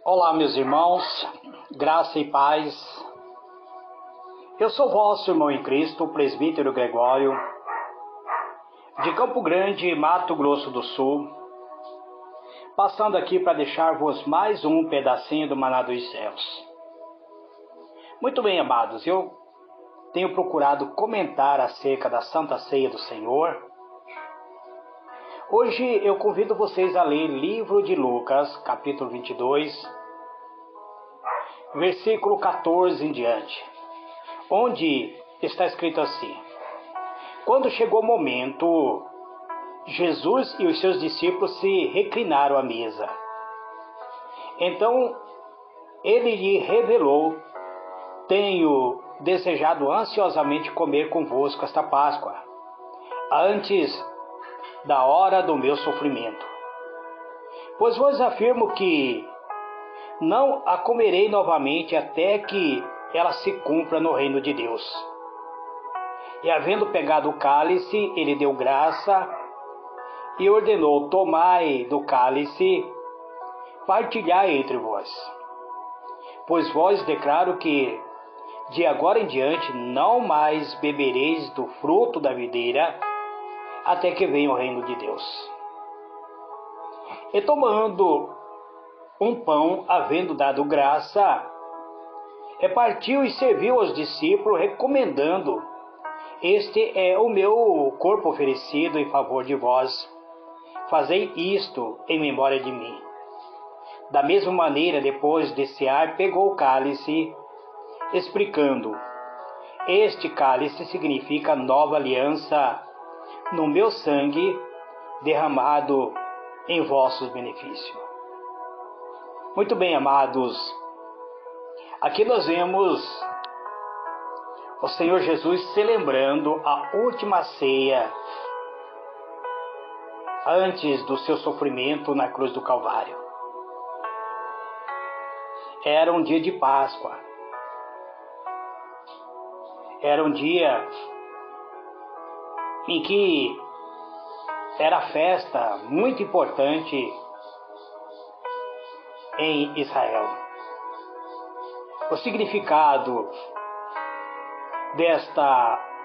Olá, meus irmãos, graça e paz. Eu sou vosso irmão em Cristo, o presbítero Gregório, de Campo Grande, Mato Grosso do Sul, passando aqui para deixar-vos mais um pedacinho do maná dos céus. Muito bem, amados, eu tenho procurado comentar acerca da Santa Ceia do Senhor. Hoje eu convido vocês a ler livro de Lucas, capítulo 22, versículo 14 em diante, onde está escrito assim: Quando chegou o momento, Jesus e os seus discípulos se reclinaram à mesa. Então ele lhe revelou: Tenho desejado ansiosamente comer convosco esta Páscoa, antes da hora do meu sofrimento. Pois vos afirmo que não a comerei novamente até que ela se cumpra no reino de Deus. E havendo pegado o cálice, ele deu graça e ordenou: Tomai do cálice, partilhai entre vós. Pois vós declaro que de agora em diante não mais bebereis do fruto da videira, até que venha o reino de Deus. E tomando um pão, havendo dado graça, partiu e serviu aos discípulos, recomendando: Este é o meu corpo oferecido em favor de vós. Fazei isto em memória de mim. Da mesma maneira, depois de cear, pegou o cálice, explicando: Este cálice significa nova aliança no meu sangue derramado em vossos benefícios. Muito bem, amados, aqui nós vemos o Senhor Jesus celebrando a última ceia antes do seu sofrimento na cruz do Calvário. Era um dia de Páscoa. Era um dia em que era festa muito importante em Israel. O significado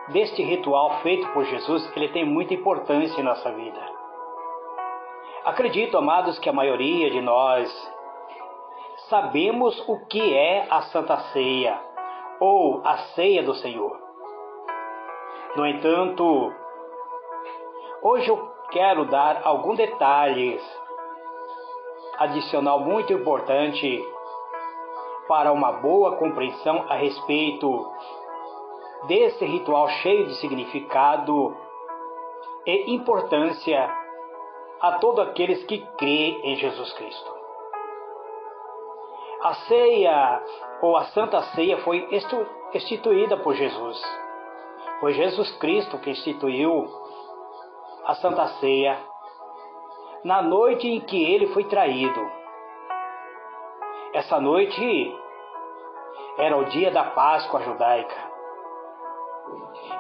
deste ritual feito por Jesus, ele tem muita importância em nossa vida. Acredito, amados, que a maioria de nós sabemos o que é a Santa Ceia ou a Ceia do Senhor. No entanto, hoje eu quero dar alguns detalhes adicional muito importante para uma boa compreensão a respeito desse ritual cheio de significado e importância a todos aqueles que crêem em Jesus Cristo. A ceia ou a Santa Ceia foi instituída por Jesus. Foi Jesus Cristo que instituiu a Santa Ceia na noite em que ele foi traído. Essa noite era o dia da Páscoa judaica.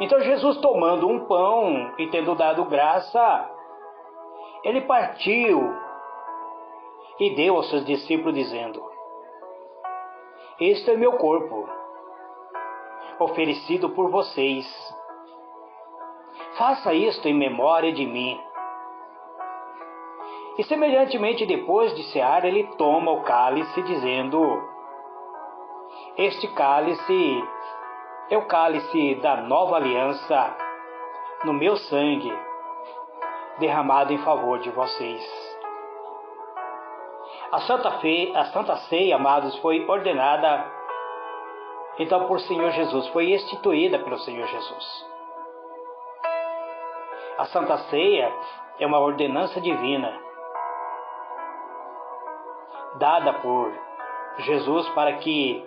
Então Jesus, tomando um pão e tendo dado graça, ele partiu e deu aos seus discípulos, dizendo: Este é meu corpo, oferecido por vocês. Faça isto em memória de mim. E semelhantemente, depois de cear, ele toma o cálice, dizendo: Este cálice é o cálice da nova aliança no meu sangue, derramado em favor de vocês. A Santa Ceia, amados, foi ordenada então por Senhor Jesus, foi instituída pelo Senhor Jesus. A Santa Ceia é uma ordenança divina dada por Jesus para que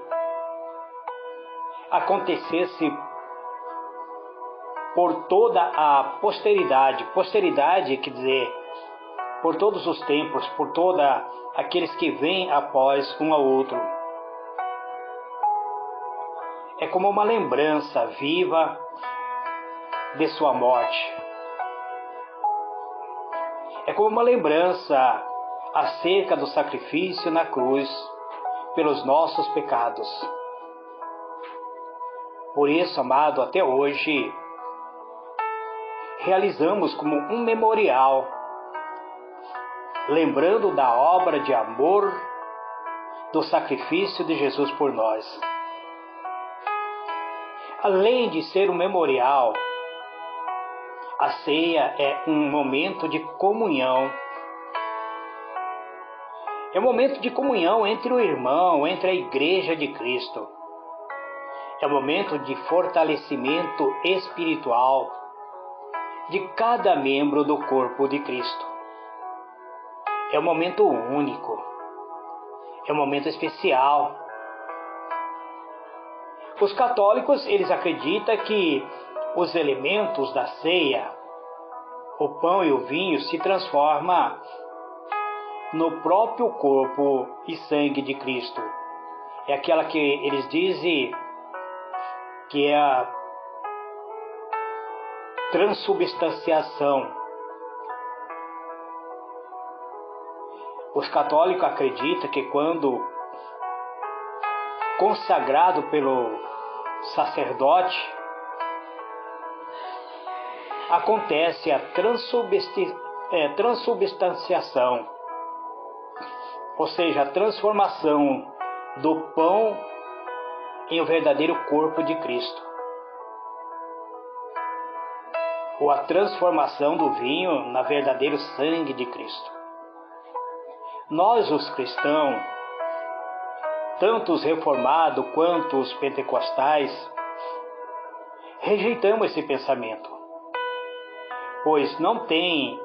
acontecesse por toda a posteridade, quer dizer, por todos os tempos, por todos aqueles que vêm após um ao outro. É como uma lembrança viva de sua morte. É como uma lembrança acerca do sacrifício na cruz pelos nossos pecados. Por isso, amado, até hoje, realizamos como um memorial, lembrando da obra de amor, do sacrifício de Jesus por nós. Além de ser um memorial, a ceia é um momento de comunhão. É um momento de comunhão entre o irmão, entre a Igreja de Cristo. É um momento de fortalecimento espiritual de cada membro do corpo de Cristo. É um momento único. É um momento especial. Os católicos, eles acreditam que os elementos da ceia, o pão e o vinho, se transformam no próprio corpo e sangue de Cristo. É aquela que eles dizem que é a transubstanciação. Os católicos acreditam que quando consagrado pelo sacerdote, acontece a transubstanciação, ou seja, a transformação do pão em o verdadeiro corpo de Cristo, ou a transformação do vinho na verdadeiro sangue de Cristo. Nós, os cristãos, tanto os reformados quanto os pentecostais, rejeitamos esse pensamento, pois não tem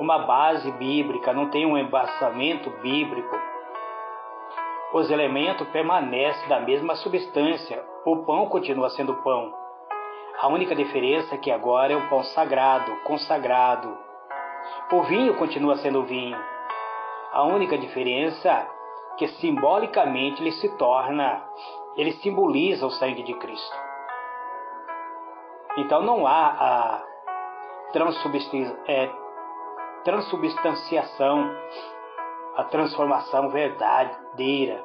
uma base bíblica, não tem um embasamento bíblico. Os elementos permanecem da mesma substância, o pão continua sendo pão. A única diferença é que agora é o pão sagrado, consagrado. O vinho continua sendo vinho. A única diferença é que simbolicamente ele simboliza o sangue de Cristo. Então não há a transubstanciação, a transformação verdadeira.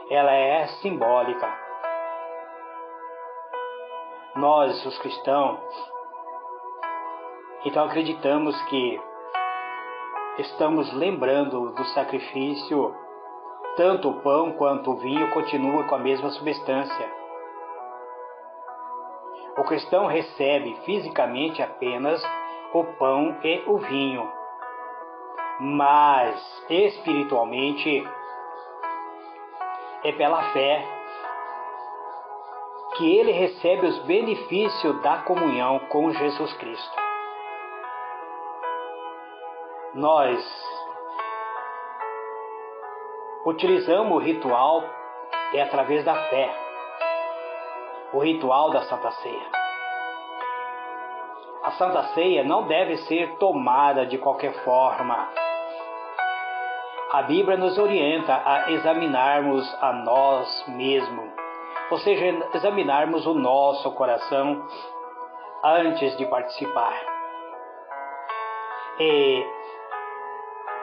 Ela é simbólica. Nós, os cristãos, então acreditamos que estamos lembrando do sacrifício. Tanto o pão quanto o vinho continuam com a mesma substância. O cristão recebe fisicamente apenas o pão e o vinho, mas espiritualmente é pela fé que ele recebe os benefícios da comunhão com Jesus Cristo. Nós utilizamos o ritual através da fé, o ritual da Santa Ceia. A Santa Ceia não deve ser tomada de qualquer forma. A Bíblia nos orienta a examinarmos a nós mesmos, ou seja, examinarmos o nosso coração antes de participar.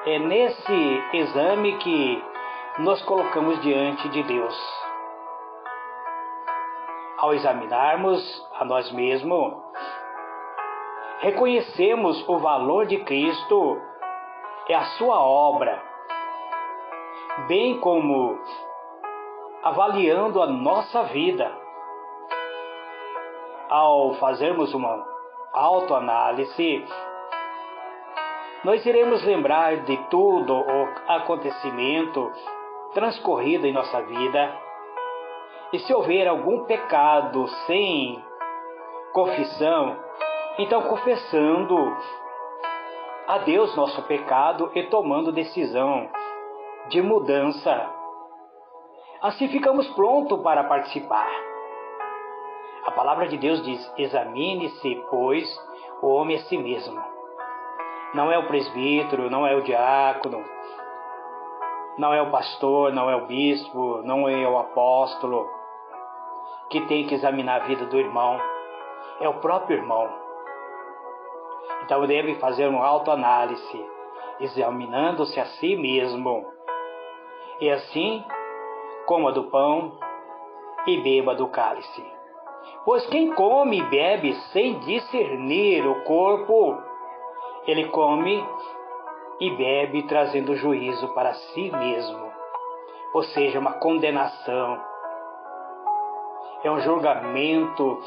É nesse exame que nos colocamos diante de Deus. Ao examinarmos a nós mesmos, reconhecemos o valor de Cristo e a sua obra, bem como avaliando a nossa vida. Ao fazermos uma autoanálise, nós iremos lembrar de todo o acontecimento transcorrido em nossa vida, e se houver algum pecado sem confissão, então confessando a Deus nosso pecado e tomando decisão de mudança. Assim ficamos prontos para participar. A palavra de Deus diz: examine-se, pois, o homem a si mesmo. Não é o presbítero, não é o diácono, não é o pastor, não é o bispo, não é o apóstolo que tem que examinar a vida do irmão. É o próprio irmão. Então deve fazer uma autoanálise, examinando-se a si mesmo E assim, coma do pão e beba do cálice. Pois quem come e bebe sem discernir o corpo, ele come e bebe trazendo juízo para si mesmo, ou seja, uma condenação. É um julgamento.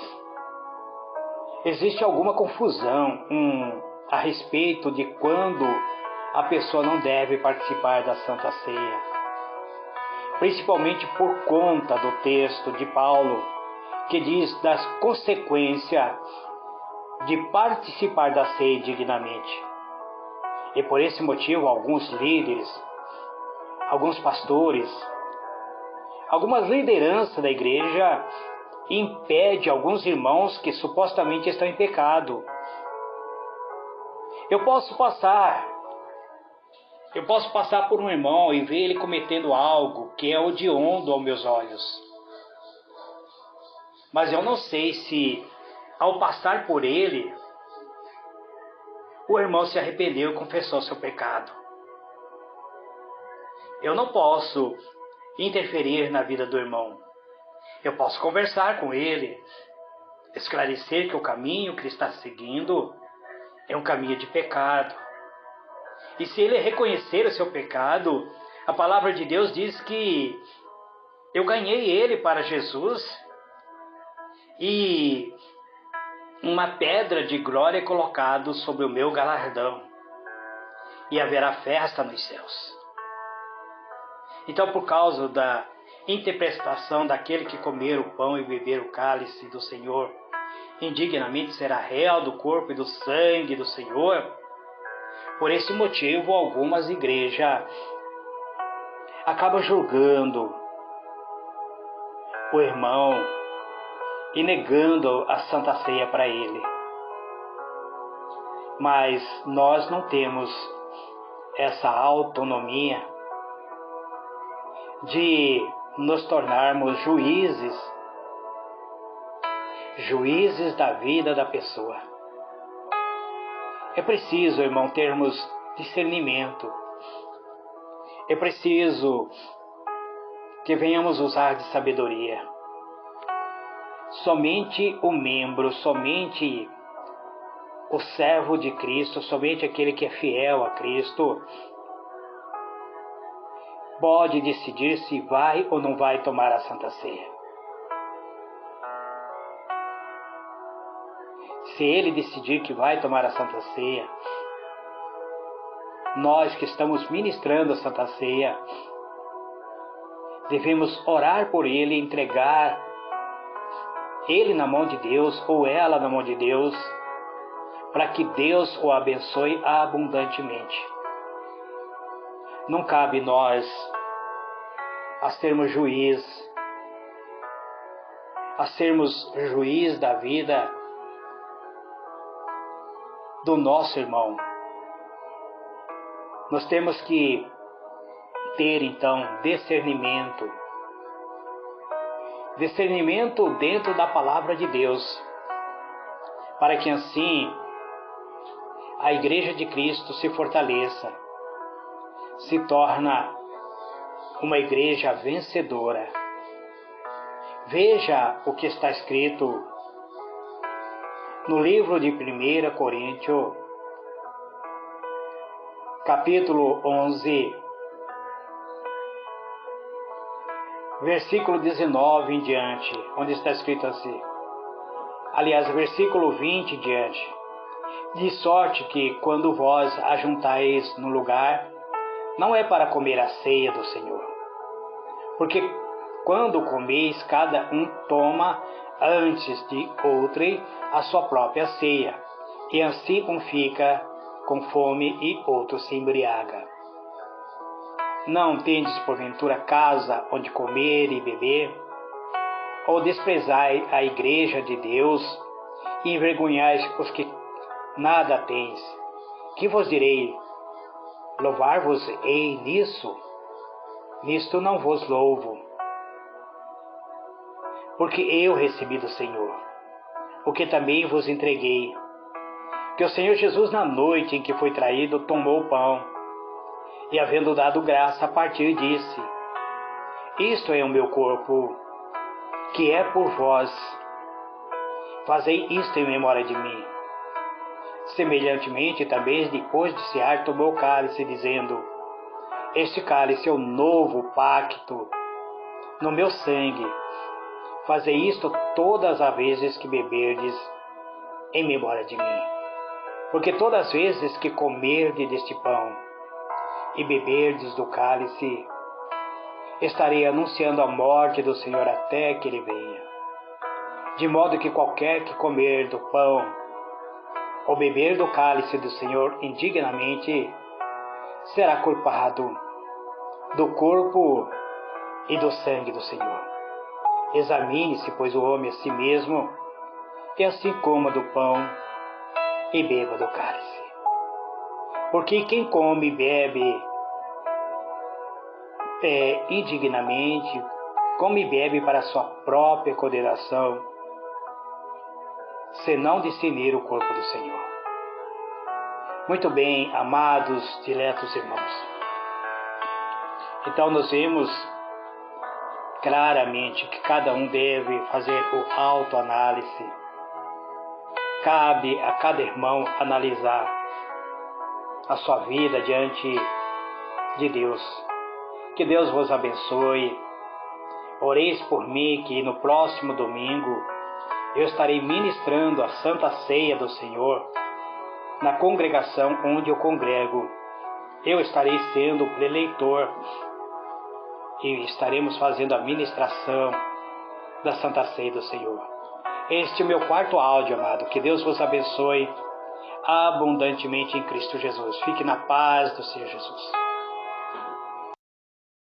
Existe alguma confusão a respeito de quando a pessoa não deve participar da Santa Ceia, principalmente por conta do texto de Paulo, que diz das consequências de participar da ceia dignamente. E por esse motivo, alguns líderes, alguns pastores, algumas lideranças da igreja impedem alguns irmãos que supostamente estão em pecado. Eu posso passar por um irmão e ver ele cometendo algo que é hediondo aos meus olhos. Mas eu não sei se, ao passar por ele, o irmão se arrependeu e confessou seu pecado. Eu não posso interferir na vida do irmão. Eu posso conversar com ele, esclarecer que o caminho que ele está seguindo é um caminho de pecado. E se ele reconhecer o seu pecado, a palavra de Deus diz que eu ganhei ele para Jesus e uma pedra de glória é colocada sobre o meu galardão e haverá festa nos céus. Então, por causa da interpretação daquele que comer o pão e beber o cálice do Senhor, indignamente será réu do corpo e do sangue do Senhor. Por esse motivo, algumas igrejas acabam julgando o irmão e negando a Santa Ceia para ele. Mas nós não temos essa autonomia de nos tornarmos juízes da vida da pessoa. É preciso, irmão, termos discernimento. É preciso que venhamos usar de sabedoria. Somente o membro, somente o servo de Cristo, somente aquele que é fiel a Cristo, pode decidir se vai ou não vai tomar a Santa Ceia. Se ele decidir que vai tomar a Santa Ceia, nós que estamos ministrando a Santa Ceia, devemos orar por ele, entregar ele na mão de Deus ou ela na mão de Deus, para que Deus o abençoe abundantemente. Não cabe nós a sermos juiz da vida do nosso irmão. Nós temos que ter então discernimento dentro da palavra de Deus, para que assim a Igreja de Cristo se fortaleça, se torna uma igreja vencedora. Veja o que está escrito no livro de 1 Coríntios, capítulo 11, versículo 19 em diante, onde está escrito assim. Aliás, versículo 20 em diante. De sorte que, quando vós ajuntais no lugar, não é para comer a ceia do Senhor. Porque quando comeis, cada um toma antes de outrem a sua própria ceia, e assim um fica com fome e outro se embriaga. Não tendes porventura casa onde comer e beber? Ou desprezai a igreja de Deus e envergonhais os que nada tens? Que vos direi? Louvar-vos-ei nisso? Nisto não vos louvo, porque eu recebi do Senhor o que também vos entreguei, que o Senhor Jesus, na noite em que foi traído, tomou o pão, e havendo dado graça, a partir disse: Isto é o meu corpo, que é por vós. Fazei isto em memória de mim. Semelhantemente, também, depois de cear, tomou o cálice, dizendo: Este cálice é o novo pacto no meu sangue. Fazei isto todas as vezes que beberdes em memória de mim. Porque todas as vezes que comerdes deste pão e beberdes do cálice, estarei anunciando a morte do Senhor até que Ele venha. De modo que qualquer que comer do pão ou beber do cálice do Senhor indignamente, será culpado do corpo e do sangue do Senhor. Examine-se, pois, o homem a si mesmo, e assim coma do pão e beba do cálice. Porque quem come e bebe indignamente, come e bebe para sua própria condenação, se não discernir o corpo do Senhor. Muito bem, amados, diletos irmãos. Então nós vemos claramente que cada um deve fazer o autoanálise. Cabe a cada irmão analisar a sua vida diante de Deus. Que Deus vos abençoe. Oreis por mim que no próximo domingo eu estarei ministrando a Santa Ceia do Senhor na congregação onde eu congrego. Eu estarei sendo o preleitor e estaremos fazendo a ministração da Santa Ceia do Senhor. Este é o meu quarto áudio, amado. Que Deus vos abençoe abundantemente em Cristo Jesus. Fique na paz do Senhor Jesus.